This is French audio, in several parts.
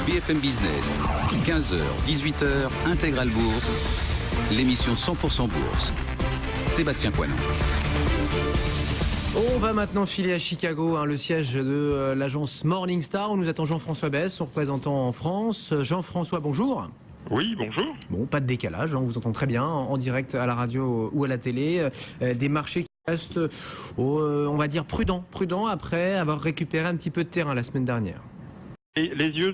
BFM Business, 15h, 18h, Intégral Bourse, l'émission 100% Bourse. Sébastien Coinon. On va maintenant filer à Chicago, le siège de l'agence Morningstar. On nous attend Jean-François Besse, son représentant en France. Jean-François, bonjour. Oui, bonjour. Bon, pas de décalage, on vous entend très bien en direct à la radio ou à la télé. Des marchés qui restent, on va dire, prudents après avoir récupéré un petit peu de terrain la semaine dernière. Et les yeux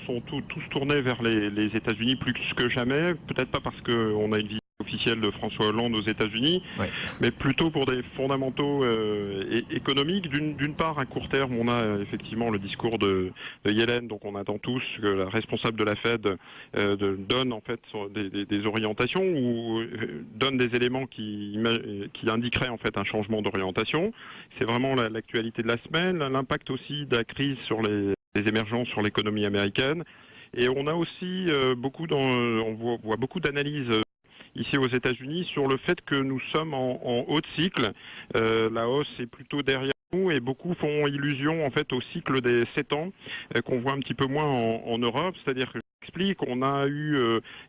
sont tous tournés vers les États-Unis plus que jamais, peut-être pas parce qu'on a une visite officielle de François Hollande aux États-Unis, ouais, mais plutôt pour des fondamentaux économiques. D'une part, à court terme, on a effectivement le discours de Yellen, donc on attend tous que la responsable de la Fed donne en fait des orientations ou donne des éléments qui indiqueraient en fait un changement d'orientation. C'est vraiment l'actualité de la semaine, l'impact aussi de la crise sur les émergences sur l'économie américaine. Et on a aussi on voit beaucoup d'analyses ici aux États-Unis sur le fait que nous sommes en haut de cycle. La hausse est plutôt derrière nous et beaucoup font illusion en fait au cycle des 7 ans qu'on voit un petit peu moins en Europe. C'est-à-dire que j'explique, on a eu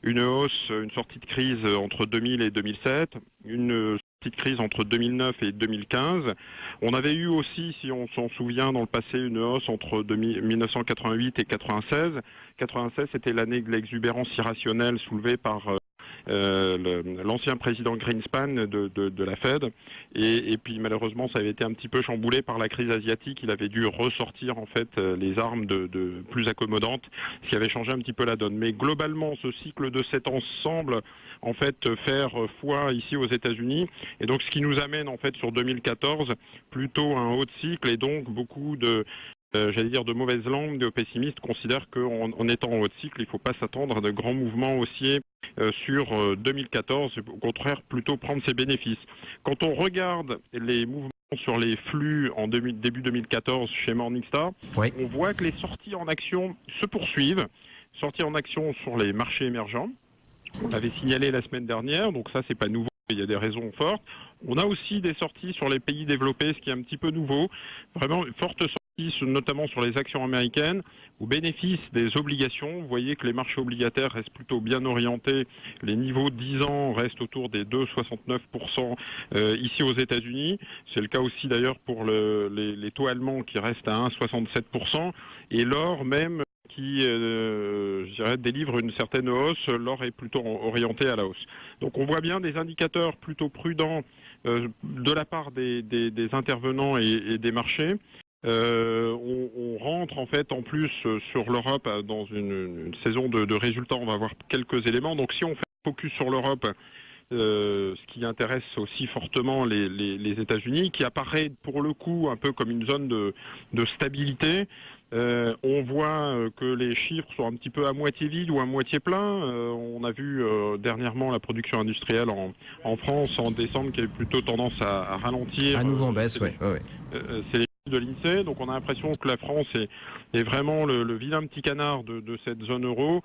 une hausse, une sortie de crise entre 2000 et 2007, une petite crise entre 2009 et 2015. On avait eu aussi, si on s'en souvient dans le passé, une hausse entre 1988 et 96. 96, c'était l'année de l'exubérance irrationnelle soulevée par l'ancien président Greenspan de la Fed. Et puis malheureusement, ça avait été un petit peu chamboulé par la crise asiatique. Il avait dû ressortir en fait les armes de plus accommodantes, ce qui avait changé un petit peu la donne. Mais globalement, ce cycle de 7 ans semble en fait faire foi ici aux États-Unis. Et donc ce qui nous amène en fait sur 2014 plutôt un haut de cycle et donc beaucoup de de mauvaises langues, de pessimistes considèrent qu'en étant en haut de cycle, il ne faut pas s'attendre à de grands mouvements haussiers sur 2014, au contraire plutôt prendre ses bénéfices. Quand on regarde les mouvements sur les flux en début 2014 chez Morningstar, oui, on voit que les sorties en action se poursuivent, sorties en action sur les marchés émergents. On l'avait signalé la semaine dernière, donc ça c'est pas nouveau, il y a des raisons fortes. On a aussi des sorties sur les pays développés, ce qui est un petit peu nouveau, vraiment une forte sortie notamment sur les actions américaines, au bénéfice des obligations. Vous voyez que les marchés obligataires restent plutôt bien orientés. Les niveaux de 10 ans restent autour des 2,69% ici aux États-Unis. C'est le cas aussi d'ailleurs pour les taux allemands qui restent à 1,67%. Et l'or même qui, je dirais, délivre une certaine hausse. L'or est plutôt orienté à la hausse. Donc on voit bien des indicateurs plutôt prudents de la part des intervenants et des marchés. On rentre en fait en plus sur l'Europe dans une saison de résultats. On va voir quelques éléments. Donc si on fait un focus sur l'Europe, ce qui intéresse aussi fortement les États-Unis, qui apparaît pour le coup un peu comme une zone de stabilité. On voit que les chiffres sont un petit peu à moitié vides ou à moitié pleins. On a vu dernièrement la production industrielle en France en décembre qui avait plutôt tendance à ralentir. À nouveau en baisse, oui. C'est les chiffres de l'INSEE, donc on a l'impression que la France est vraiment le vilain petit canard de cette zone euro.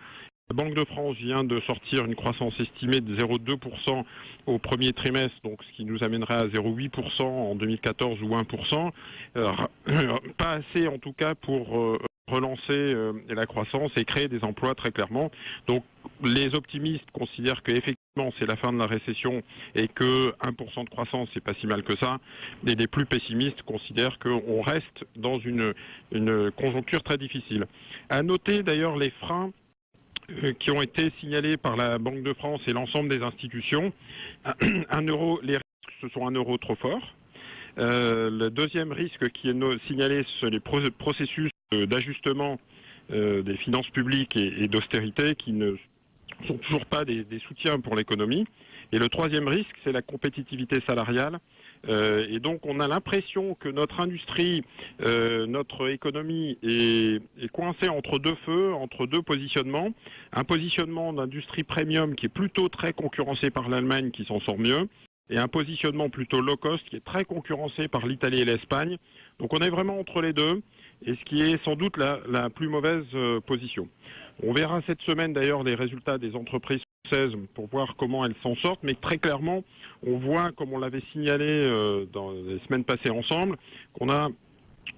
La Banque de France vient de sortir une croissance estimée de 0,2% au premier trimestre, donc ce qui nous amènerait à 0,8% en 2014 ou 1%. Pas assez en tout cas pour relancer la croissance et créer des emplois très clairement. Donc les optimistes considèrent qu'effectivement c'est la fin de la récession et que 1% de croissance c'est pas si mal que ça. Et les plus pessimistes considèrent qu'on reste dans une conjoncture très difficile. À noter d'ailleurs les freins qui ont été signalés par la Banque de France et l'ensemble des institutions. Les risques, ce sont un euro trop fort. Le deuxième risque qui est signalé, c'est les processus d'ajustement des finances publiques et d'austérité qui ne sont toujours pas des soutiens pour l'économie. Et le troisième risque, c'est la compétitivité salariale. Et donc on a l'impression que notre industrie, notre économie est coincée entre deux feux, entre deux positionnements. Un positionnement d'industrie premium qui est plutôt très concurrencé par l'Allemagne qui s'en sort mieux, et un positionnement plutôt low cost qui est très concurrencé par l'Italie et l'Espagne. Donc on est vraiment entre les deux, et ce qui est sans doute la plus mauvaise position. On verra cette semaine d'ailleurs les résultats des entreprises françaises pour voir comment elles s'en sortent, mais très clairement, on voit, comme on l'avait signalé dans les semaines passées ensemble, qu'on a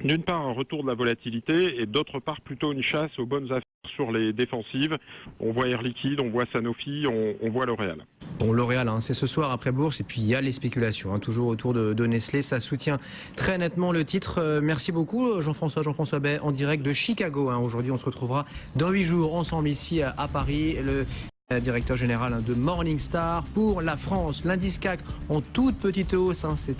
d'une part un retour de la volatilité et d'autre part plutôt une chasse aux bonnes affaires sur les défensives. On voit Air Liquide, on voit Sanofi, on voit L'Oréal. Bon, L'Oréal, c'est ce soir après bourse, et puis il y a les spéculations, toujours autour de Nestlé. Ça soutient très nettement le titre. Merci beaucoup Jean-François Bay, en direct de Chicago. Aujourd'hui, on se retrouvera dans 8 jours ensemble ici à Paris. Le directeur général de Morningstar pour la France. L'indice CAC en toute petite hausse. C'est